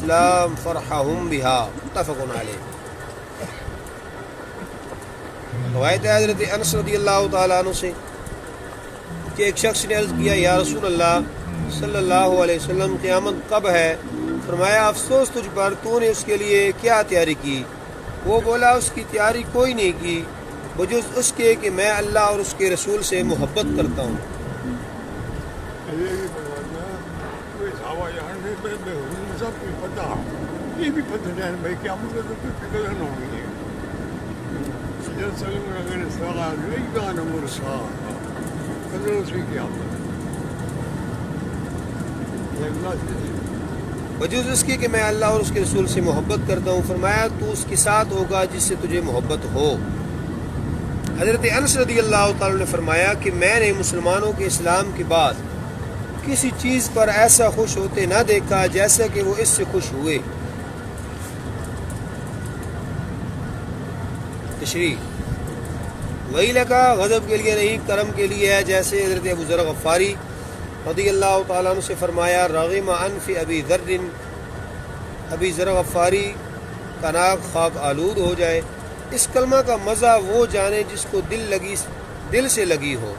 الإسلام فرحهم بها متفق علیہ۔ روایت ہے حضرت انس رضی اللہ تعالیٰ عنہ سے کہ ایک شخص نے عرض کیا یا رسول اللہ صلی اللہ علیہ وسلم قیامت کب ہے؟ فرمایا افسوس تجھ پر، تو نے اس کے لیے کیا تیاری کی؟ وہ بولا اس کی تیاری کوئی نہیں کی بجز اس کے کہ میں اللہ اور اس کے رسول سے محبت کرتا ہوں۔ یہ بھی پتہ نہیں بھائی کیا مطلب فکر نہ ہوئی ہے بجز اس کی کہ میں اللہ اور اس کے رسول سے محبت کرتا ہوں۔ فرمایا تو اس کے ساتھ ہوگا جس سے تجھے محبت ہو۔ حضرت انس رضی اللہ تعالیٰ نے فرمایا کہ میں نے مسلمانوں کے اسلام کے بعد کسی چیز پر ایسا خوش ہوتے نہ دیکھا جیسا کہ وہ اس سے خوش ہوئے۔ تشریح وہی لگا غضب کے لیے نہیں کرم کے لیے ہے، جیسے حضرت ابو ذر غفاری رضی اللہ تعالیٰ عنہ سے فرمایا رغم انف ابی ذر، ابی ذر غفاری کا ناک خاک آلود ہو جائے۔ اس کلمہ کا مزہ وہ جانے جس کو دل سے لگی ہو۔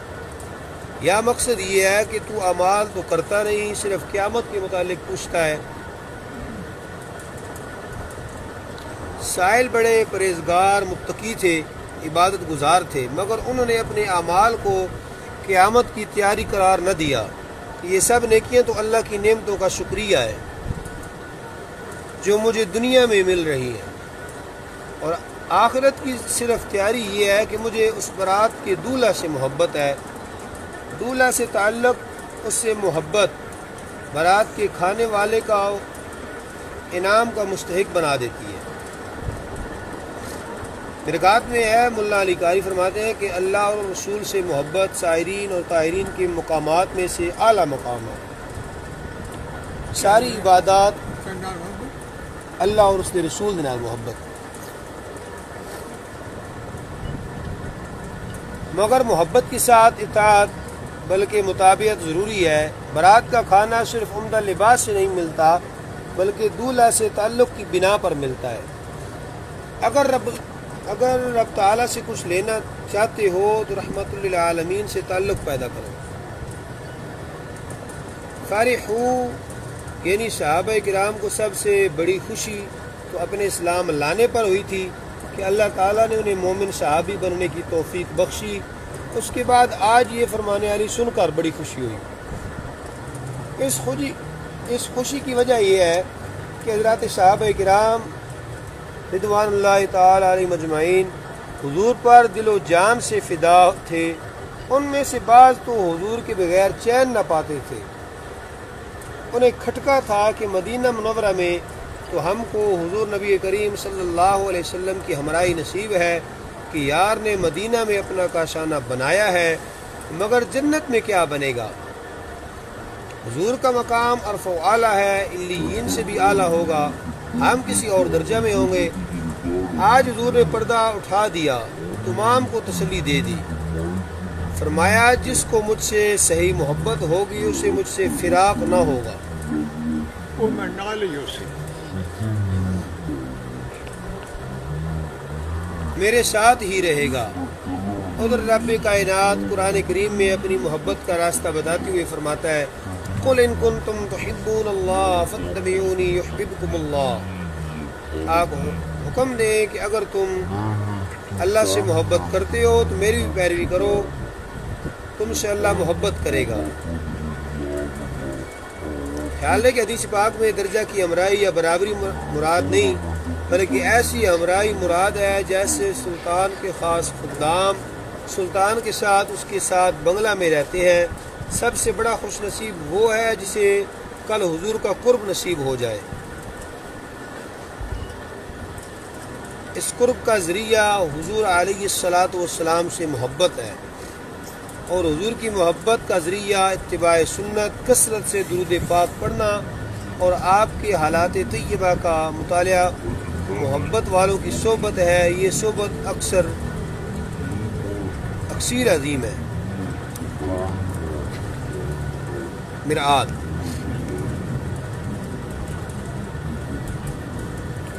یا مقصد یہ ہے کہ تو اعمال تو کرتا نہیں، صرف قیامت کے متعلق پوچھتا ہے۔ سائل بڑے پرہیزگار متقی تھے، عبادت گزار تھے، مگر انہوں نے اپنے اعمال کو قیامت کی تیاری قرار نہ دیا۔ یہ سب نیکیاں تو اللہ کی نعمتوں کا شکریہ ہے جو مجھے دنیا میں مل رہی ہیں، اور آخرت کی صرف تیاری یہ ہے کہ مجھے اس برات کے دولہا سے محبت ہے۔ دولہا سے تعلق اس سے محبت برات کے کھانے والے کا انعام کا مستحق بنا دیتی ہے۔ مرکات میں ہے ملا علی قاری فرماتے ہیں کہ اللہ اور رسول سے محبت سائرین اور طاہرین کے مقامات میں سے اعلیٰ مقام ہے۔ ساری عبادات اللہ اور اس کے رسول کے نال محبت، مگر محبت کے ساتھ اطاعت بلکہ مطابعت ضروری ہے۔ برات کا کھانا صرف عمدہ لباس سے نہیں ملتا بلکہ دولہا سے تعلق کی بنا پر ملتا ہے۔ اگر رب تعالیٰ سے کچھ لینا چاہتے ہو تو رحمت للعالمین سے تعلق پیدا کرو۔ فرحو یعنی صحابہ کرام کو سب سے بڑی خوشی تو اپنے اسلام لانے پر ہوئی تھی کہ اللہ تعالیٰ نے انہیں مومن صحابی بننے کی توفیق بخشی۔ اس کے بعد آج یہ فرمانے والی سن کر بڑی خوشی ہوئی۔ اس خوشی کی وجہ یہ ہے کہ حضرات صحابہ کرام رضوان اللہ تعالیٰ علیہ مجمعین حضور پر دل و جان سے فدا تھے۔ ان میں سے بعض تو حضور کے بغیر چین نہ پاتے تھے۔ انہیں کھٹکا تھا کہ مدینہ منورہ میں تو ہم کو حضور نبی کریم صلی اللہ علیہ وسلم کی ہمراہی نصیب ہے کہ یار نے مدینہ میں اپنا کاشانہ بنایا ہے، مگر جنت میں کیا بنے گا؟ حضور کا مقام عرف و اعلیٰ ہے، علیین سے بھی اعلیٰ ہوگا، ہم کسی اور درجہ میں ہوں گے۔ آج حضور نے پردہ اٹھا دیا، تمام کو تسلی دے دی۔ فرمایا جس کو مجھ سے صحیح محبت ہوگی اسے مجھ سے فراق نہ ہوگا۔ وہ میں نالی اسے میرے ساتھ ہی رہے گا۔ ادھر رب کائنات قرآن کریم میں اپنی محبت کا راستہ بتاتے ہوئے فرماتا ہے قل ان کنتم تحبون اللہ فاتبعونی یحببکم اللہ۔ آپ حکم دیں کہ اگر تم اللہ سے محبت کرتے ہو تو میری بھی پیروی کرو، تم سے اللہ محبت کرے گا۔ خیال ہے کہ حدیث پاک میں درجہ کی ہمراہی یا برابری مراد نہیں بلکہ ایسی ہمراہی مراد ہے جیسے سلطان کے خاص خدام سلطان کے ساتھ اس کے ساتھ بنگلہ میں رہتے ہیں۔ سب سے بڑا خوش نصیب وہ ہے جسے کل حضور کا قرب نصیب ہو جائے۔ اس قرب کا ذریعہ حضور علیہ الصلاۃ والسلام سے محبت ہے، اور حضور کی محبت کا ذریعہ اتباع سنت، کثرت سے درود پاک پڑھنا اور آپ کے حالات طیبہ کا مطالعہ۔ محبت والوں کی صحبت ہے، یہ صحبت اکثیر عظیم ہے۔ مرآت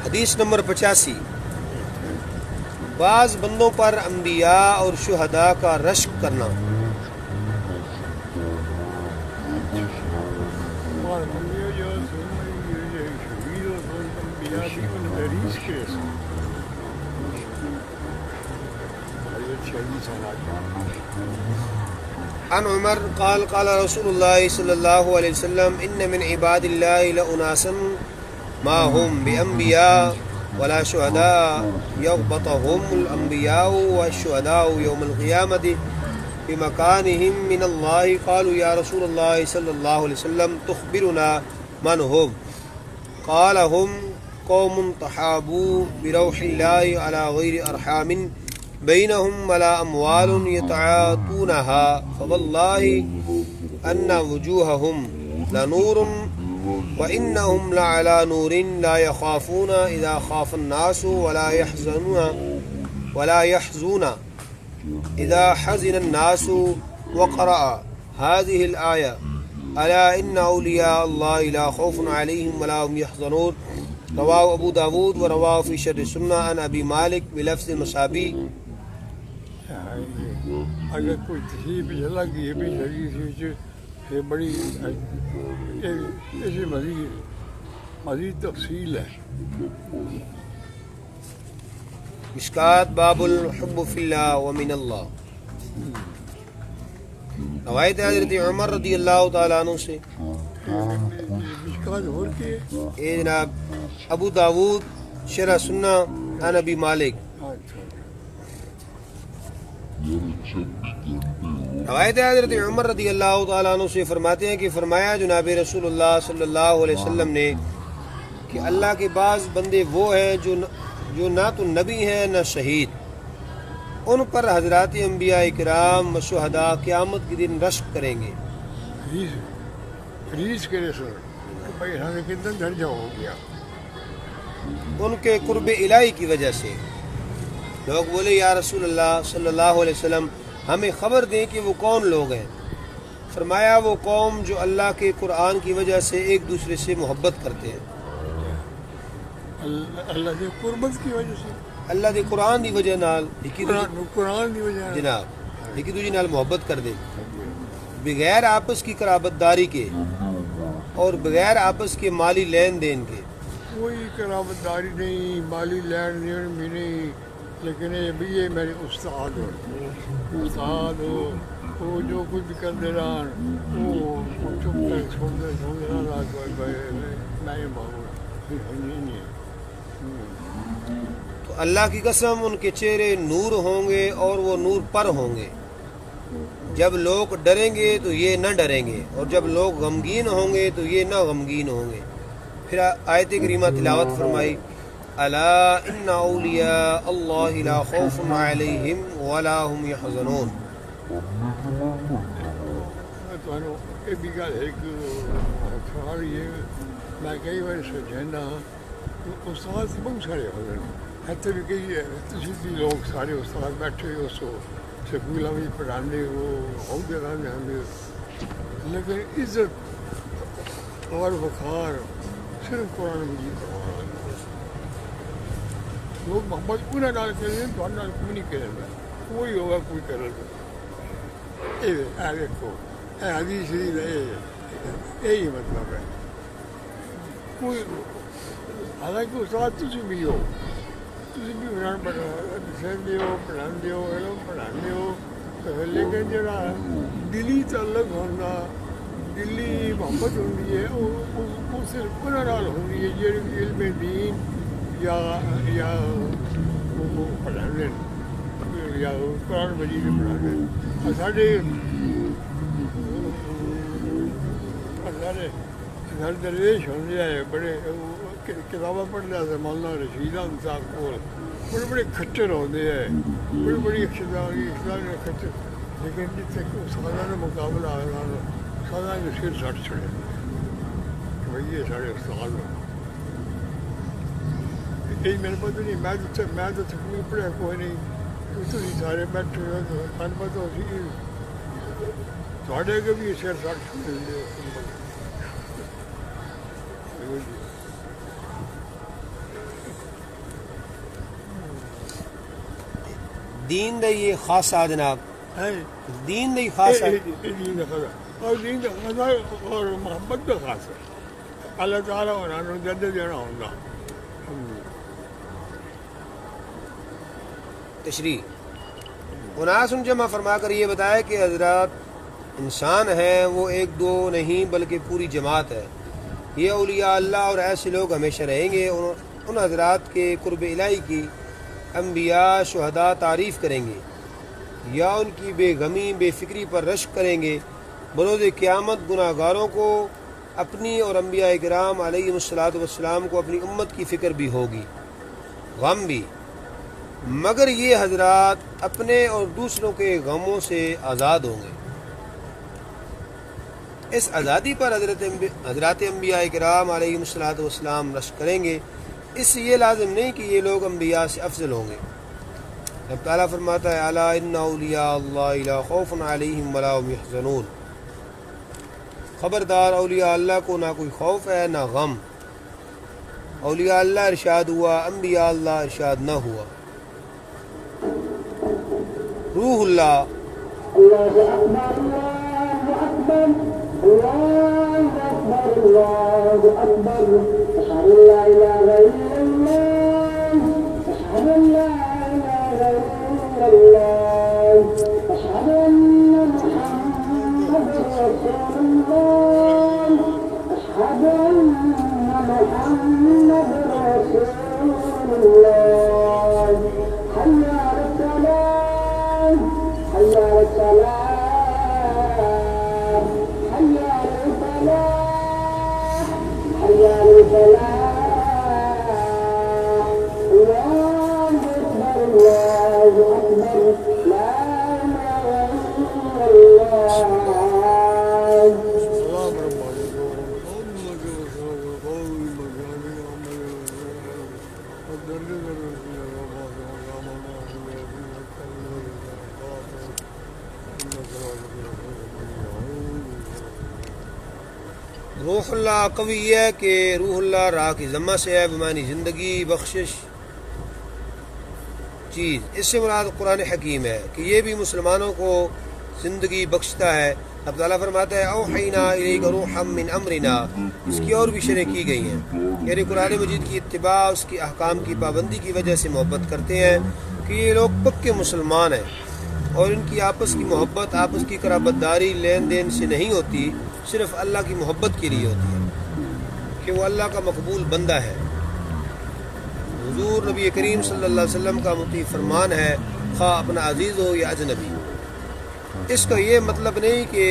حدیث نمبر 85۔ بعض بندوں پر انبیاء اور شہداء کا رشک کرنا۔ ہمارے انبیاء جو شہید اور انبیاء بھی ان مریض کے عن عمر قال قال رسول الله صلى الله عليه وسلم إن من عباد الله لأناسا ما هم بأنبياء ولا شهداء يغبطهم الأنبياء والشهداء يوم القيامة بمكانهم من الله قالوا يا رسول الله صلى الله عليه وسلم تخبرنا من هم قال هم قوم تحابوا بروح الله على غير أرحام بينهم ولا أموال يتعاطونها فوالله أن وجوههم لنور وإنهم لعلى نور لا يخافون إذا خاف الناس ولا يحزنون إذا حزن الناس وقرأ هذه الآية ألا إن أولياء الله لا خوف عليهم ولا هم يحزنون رواه أبو داود ورواه في شرح السنة عن أبي مالك بلفظ المصابي۔ اگر کوئی تشریح بھی الگ یہ بھی حدیث یہ بڑی ایسی مزید تفصیل ہے۔ مشکات باب الحب فی اللہ ومن اللہ۔ روایت حضرت عمر رضی اللہ تعالیٰ عنہ سے، مشکات ہو کے اے جناب ابو داود شرح سنہ عن ابی مالک۔ روایت حضرت عمر رضی اللہ تعالیٰ عنہ سے فرماتے ہیں کہ فرمایا جناب رسول اللہ صلی اللہ علیہ وسلم نے کہ اللہ کے بعض بندے وہ ہیں جو نہ تو نبی ہیں نہ شہید، ان پر حضرات انبیاء کرام و شہداء قیامت کے دن رشک کریں گے۔ حدیث کے رسول بھائی ہمیں کتنا درجہ ہو گیا ان کے قرب الہی کی وجہ سے۔ لوگ بولے یا رسول اللہ صلی اللہ علیہ وسلم ہمیں خبر دیں کہ وہ کون لوگ ہیں۔ فرمایا وہ قوم جو اللہ کے قرآن کی وجہ سے ایک دوسرے سے محبت کرتے ہیں، اللہ کے قربت کی وجہ سے، اللہ کے قرآن کی وجہ نال قرآن کی وجہ جناب ایک دوسرے نال محبت کر دے، بغیر آپس کی قرابت داری کے اور بغیر آپس کے مالی لین دین کے۔ کوئی قرابت داری نہیں، مالی لین دین بھی نہیں، لیکن یہ میرے استاد ہو وہ جو کچھ بھی کر دے رہا وہ چپ کر چھوڑ رہا نہیں۔ تو اللہ کی قسم ان کے چہرے نور ہوں گے اور وہ نور پر ہوں گے۔ جب لوگ ڈریں گے تو یہ نہ ڈریں گے، اور جب لوگ غمگین ہوں گے تو یہ نہ غمگین ہوں گے۔ پھر آیت کریمہ تلاوت فرمائی، الا ان اولیاء اللہ لا خوف علیہم ولا هم يحزنون۔ یہ بھی گل ہے کہ سوال یہ میں کئی بار سوچا استاد بہت سارے ہو گئے اتنے بھی کئی تھی لوگ سارے استاد بیٹھے ہو سو سکول میں پڑھانے ہو جگہ لیکن عزت اور وقار صرف قرآن مجید لوگ محبت انہیں نال کریں تو کوئی نہیں کرے گا، کوئی ہوگا کوئی کرے گا۔ یہ دیکھو اے حدیث شریف یہی مطلب ہے۔ کوئی حالانکہ استاد تھی بھی ہو، تھی بھی دسے ہو پڑھانے ہو علم پڑھانے ہو، لیکن جڑا دلی تعلق ہونا دلی محبت ہوتی ہے وہ صرف انہوں نال ہوتی ہے جڑی علم دین یا پڑھانے یا قرآن مجید پڑھانے۔ سارے درویش ہونے آئے بڑے کتابیں پڑھتے ہیں مولانا رشید احمد صاحب کو بڑے بڑے کھچر ہوتے ہیں، بڑی بڑی کھچر، لیکن جتنے استادوں کا مقابلہ آئے استادوں نے سر سٹ چھڑے کہ بھائی یہ سارے استاد ہیں۔ یہی میرے پتہ نہیں، میں تو تکمیل پڑھیا کوئی نہیں، تھی سارے بیٹھے ہو تو من پتہ سی تھوڑے کے بھی سر سٹ چھڑے۔ دین دا یہ خاصا جناب، ہے دین دا یہ خاصا دین خدا اور دین کا خدا اور محبت کا خاص ہے اللہ تعالیٰ اور جد دینا ہوگا. تشریح اناس جمع فرما کر یہ بتایا کہ حضرات انسان ہیں وہ ایک دو نہیں بلکہ پوری جماعت ہے. یہ اولیاء اللہ اور ایسے لوگ ہمیشہ رہیں گے. ان حضرات کے قرب الہی کی انبیاء شہداء تعریف کریں گے یا ان کی بے غمی بے فکری پر رشک کریں گے. بروز قیامت گناہ گاروں کو اپنی اور انبیاء کرام علیہ السلام کو اپنی امت کی فکر بھی ہوگی، غم بھی، مگر یہ حضرات اپنے اور دوسروں کے غموں سے آزاد ہوں گے. اس آزادی پر حضرات انبیاء کرام علیہ السلام رشک کریں گے. اس سے یہ لازم نہیں کہ یہ لوگ انبیاء سے افضل ہوں گے. رب تعالیٰ فرماتا ہے الا ان اولیاء اللہ لا خوف علیہم ولا هم يحزنون، خبردار اولیاء اللہ کو نہ کوئی خوف ہے نہ غم. اولیاء اللہ ارشاد ہوا، انبیاء اللہ ارشاد نہ ہوا. روح اللہ الله أكبر الله أكبر الله أكبر الله أكبر أشهد أن لا إله إلا الله أشهد أن لا إله إلا الله أشهد أن محمدا رسول الله أشهد أن محمدا رسول الله. حي على الصلاة حي على الصلاة حي على الفلاح حي على الفلاح. الله أكبر الله أكبر لا إله إلا الله. روح اللہ قوی ہے کہ روح اللہ راہ کی ضمہ سے ہے، بمعنی زندگی بخشش چیز. اس سے مراد قرآن حکیم ہے کہ یہ بھی مسلمانوں کو زندگی بخشتا ہے. اب تعالیٰ فرماتا ہے اوحینا الیک روحا من امرنا، اس کی اور بھی شرح کی گئی ہیں. یعنی قرآن مجید کی اتباع، اس کے احکام کی پابندی کی وجہ سے محبت کرتے ہیں کہ یہ لوگ پکے مسلمان ہیں اور ان کی آپس کی محبت، آپس کی قرابت داری لین دین سے نہیں ہوتی، صرف اللہ کی محبت کے لیے ہوتی ہے کہ وہ اللہ کا مقبول بندہ ہے. حضور نبی کریم صلی اللہ علیہ وسلم کا مطیع فرمان ہے، خواہ اپنا عزیز ہو یا اجنبی. اس کا یہ مطلب نہیں کہ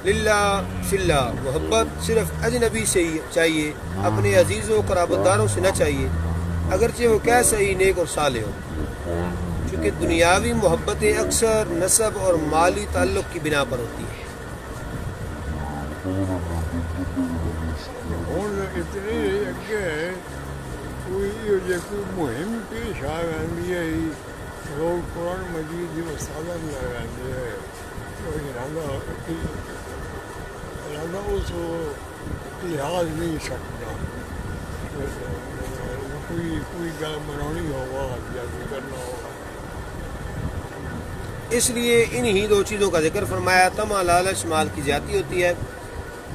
للہ فی اللہ محبت صرف اجنبی سے ہی چاہیے، اپنے عزیز و قرابت داروں سے نہ چاہیے، اگرچہ وہ کیسا ہی نیک اور صالح ہو. چونکہ دنیاوی محبتیں اکثر نسب اور مالی تعلق کی بنا پر ہوتی ہیں. اتنی اگے کوئی مہم پیش آ رہی ہے لوگ قرآن مجید جو سالن لگاتے ہیں ارادہ اس لحاظ نہیں سکتا. کوئی گل منانی ہوگا جیسے کرنا ہوگا. اس لیے انہی دو چیزوں کا ذکر فرمایا. طمع لالچ مال کی زیادتی ہوتی ہے.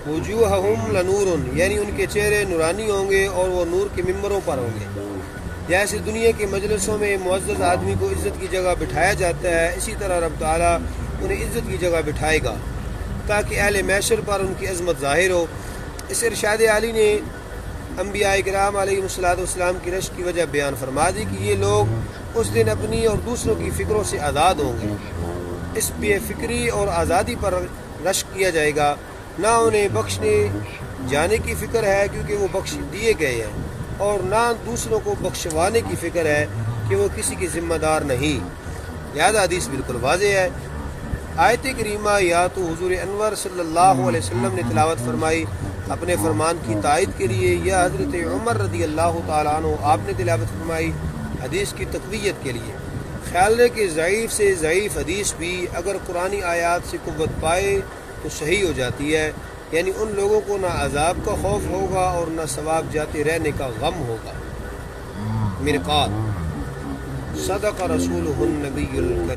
وجوہہم لنور، یعنی ان کے چہرے نورانی ہوں گے اور وہ نور کے ممبروں پر ہوں گے. جیسے دنیا کے مجلسوں میں معزز آدمی کو عزت کی جگہ بٹھایا جاتا ہے، اسی طرح رب تعالیٰ انہیں عزت کی جگہ بٹھائے گا تاکہ اہل محشر پر ان کی عظمت ظاہر ہو. اس ارشاد عالی نے انبیاء کرام علیہ السلام کی رشک کی وجہ بیان فرما دی کہ یہ لوگ اس دن اپنی اور دوسروں کی فکروں سے آزاد ہوں گے. اس بے فکری اور آزادی پر رشک کیا جائے گا. نہ انہیں بخشنے جانے کی فکر ہے کیونکہ وہ بخش دیے گئے ہیں، اور نہ دوسروں کو بخشوانے کی فکر ہے کہ وہ کسی کی ذمہ دار نہیں. لہذا حدیث بالکل واضح ہے. آیت کریمہ یا تو حضور انور صلی اللہ علیہ وسلم نے تلاوت فرمائی اپنے فرمان کی تائید کے لیے، یا حضرت عمر رضی اللہ تعالیٰ عنہ آپ نے تلاوت فرمائی حدیث کی تقویت کے لیے. خیال ہے کہ ضعیف سے ضعیف حدیث بھی اگر قرآنی آیات سے قوت پائے تو صحیح ہو جاتی ہے. یعنی ان لوگوں کو نہ عذاب کا خوف ہوگا اور نہ ثواب جاتے رہنے کا غم ہوگا. مرقات صدق رسولہ النبی الکریم.